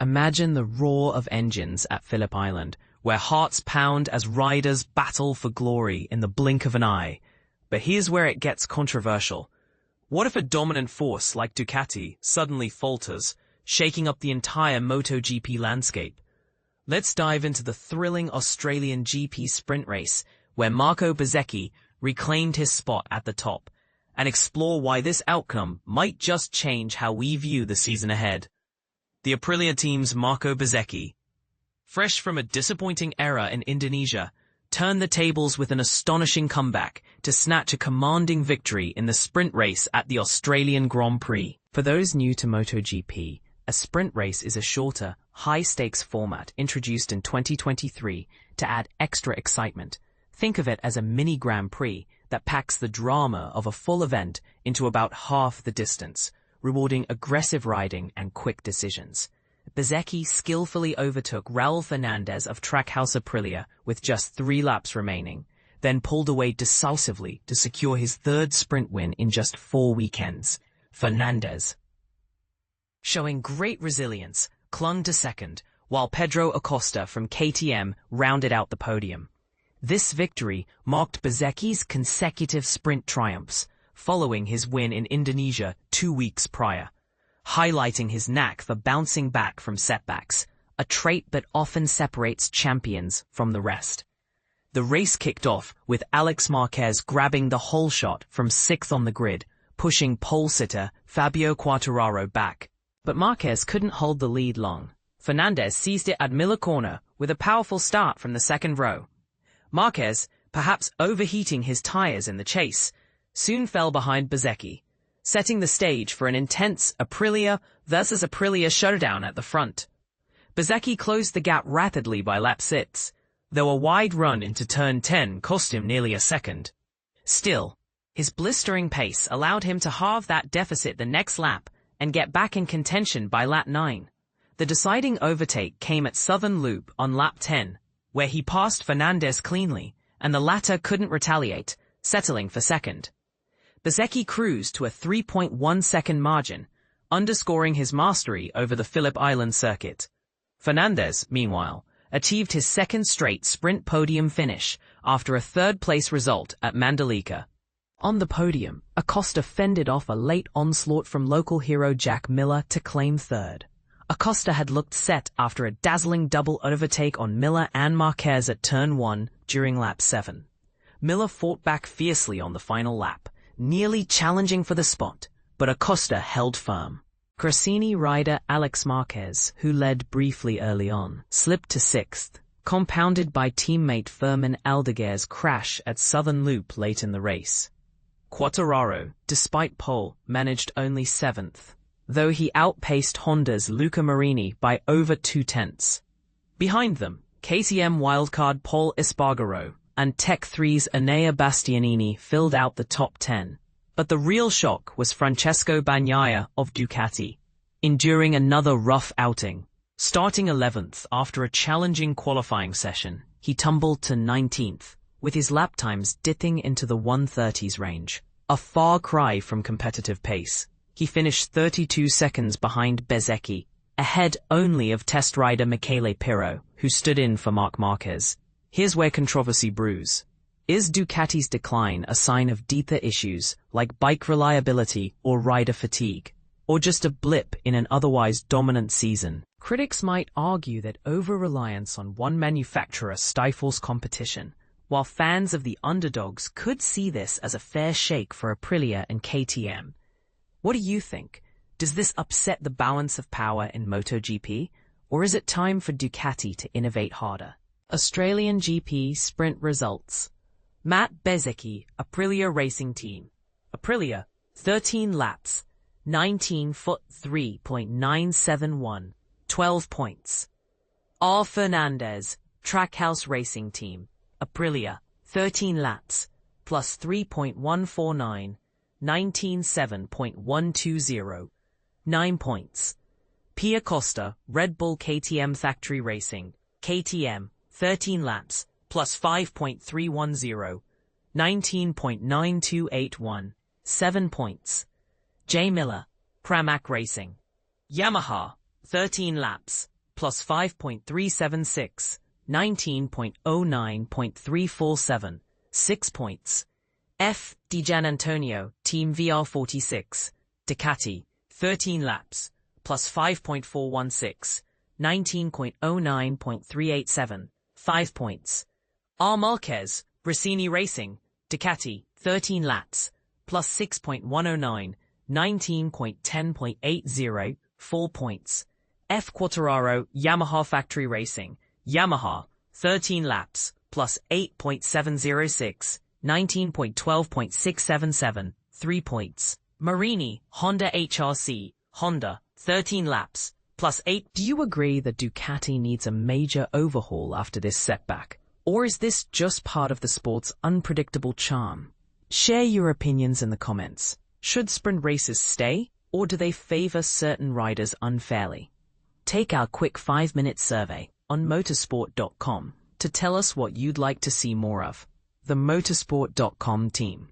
Imagine the roar of engines at Phillip Island, where hearts pound as riders battle for glory in the blink of an eye. But here's where it gets controversial. What if a dominant force like Ducati suddenly falters, shaking up the entire MotoGP landscape? Let's dive into the thrilling Australian GP sprint race, where Marco Bezzecchi reclaimed his spot at the top, and explore why this outcome might just change how we view the season ahead. The Aprilia team's Marco Bezzecchi, fresh from a disappointing era in Indonesia, turned the tables with an astonishing comeback to snatch a commanding victory in the sprint race at the Australian Grand Prix. For those new to MotoGP, a sprint race is a shorter, high-stakes format introduced in 2023 to add extra excitement. Think of it as a mini Grand Prix that packs the drama of a full event into about half the distance, rewarding aggressive riding and quick decisions. Bezzecchi skillfully overtook Raul Fernandez of Trackhouse Aprilia with just 3 laps remaining, then pulled away decisively to secure his third sprint win in just 4 weekends. Fernandez, showing great resilience, clung to second, while Pedro Acosta from KTM rounded out the podium. This victory marked Bezzecchi's consecutive sprint triumphs, following his win in Indonesia 2 weeks prior, highlighting his knack for bouncing back from setbacks, a trait that often separates champions from the rest. The race kicked off with Alex Marquez grabbing the whole shot from 6th on the grid, pushing pole-sitter Fabio Quartararo back. But Marquez couldn't hold the lead long. Fernandez seized it at Miller Corner with a powerful start from the second row. Marquez, perhaps overheating his tires in the chase, soon fell behind Bezzecchi, setting the stage for an intense Aprilia versus Aprilia showdown at the front. Bezzecchi closed the gap rapidly by lap 6, though a wide run into turn 10 cost him nearly a second. Still, his blistering pace allowed him to halve that deficit the next lap and get back in contention by lap 9. The deciding overtake came at Southern Loop on lap 10, where he passed Fernandez cleanly, and the latter couldn't retaliate, settling for second. Bezzecchi cruised to a 3.1-second margin, underscoring his mastery over the Phillip Island circuit. Fernandez, meanwhile, achieved his second straight sprint podium finish after a third-place result at Mandalika. On the podium, Acosta fended off a late onslaught from local hero Jack Miller to claim third. Acosta had looked set after a dazzling double overtake on Miller and Marquez at turn 1 during lap 7. Miller fought back fiercely on the final lap, nearly challenging for the spot, but Acosta held firm. Gresini rider Alex Marquez, who led briefly early on, slipped to 6th, compounded by teammate Fermin Aldeguer's crash at Southern Loop late in the race. Quartararo, despite pole, managed only 7th, though he outpaced Honda's Luca Marini by over 2/10. Behind them, KTM wildcard Paul Espargaro and Tech 3's Enea Bastianini filled out the top 10. But the real shock was Francesco Bagnaia of Ducati, enduring another rough outing. Starting 11th after a challenging qualifying session, he tumbled to 19th, with his lap times dipping into the 1:30s range, a far cry from competitive pace. He finished 32 seconds behind Bezzecchi, ahead only of test rider Michele Pirro, who stood in for Marc Marquez. Here's where controversy brews. Is Ducati's decline a sign of deeper issues like bike reliability or rider fatigue, or just a blip in an otherwise dominant season? Critics might argue that over-reliance on one manufacturer stifles competition, while fans of the underdogs could see this as a fair shake for Aprilia and KTM. What do you think? Does this upset the balance of power in MotoGP, or is it time for Ducati to innovate harder? Australian GP sprint results. Matt Bezzecchi, Aprilia Racing Team. Aprilia, 13 laps, 19:3.971, 12 points. R. Fernandez, Trackhouse Racing Team. Aprilia, 13 laps, plus 3.149, 19:7.120, 9 points. P. Acosta, Red Bull KTM Factory Racing. KTM, 13 laps, plus 5.310, 19.9281, 7 points. J. Miller, Pramac Racing. Yamaha, 13 laps, plus 5.376, 19.09.347, 6 points. F. Di Gianantonio, Team VR46, Ducati, 13 laps, plus 5.416, 19.09.387, 5 points. R. Marquez, Rossini Racing, Ducati, 13 laps, plus 6.109, 19.10.80, 4 points. F. Quartararo, Yamaha Factory Racing, Yamaha, 13 laps, plus 8.706, 19.12.677, 3 points. Marini, Honda HRC, Honda, 13 laps, plus 8. Do you agree that Ducati needs a major overhaul after this setback? Or is this just part of the sport's unpredictable charm? Share your opinions in the comments. Should sprint races stay, or do they favor certain riders unfairly? Take our quick 5-minute survey on motorsport.com to tell us what you'd like to see more of. The motorsport.com team.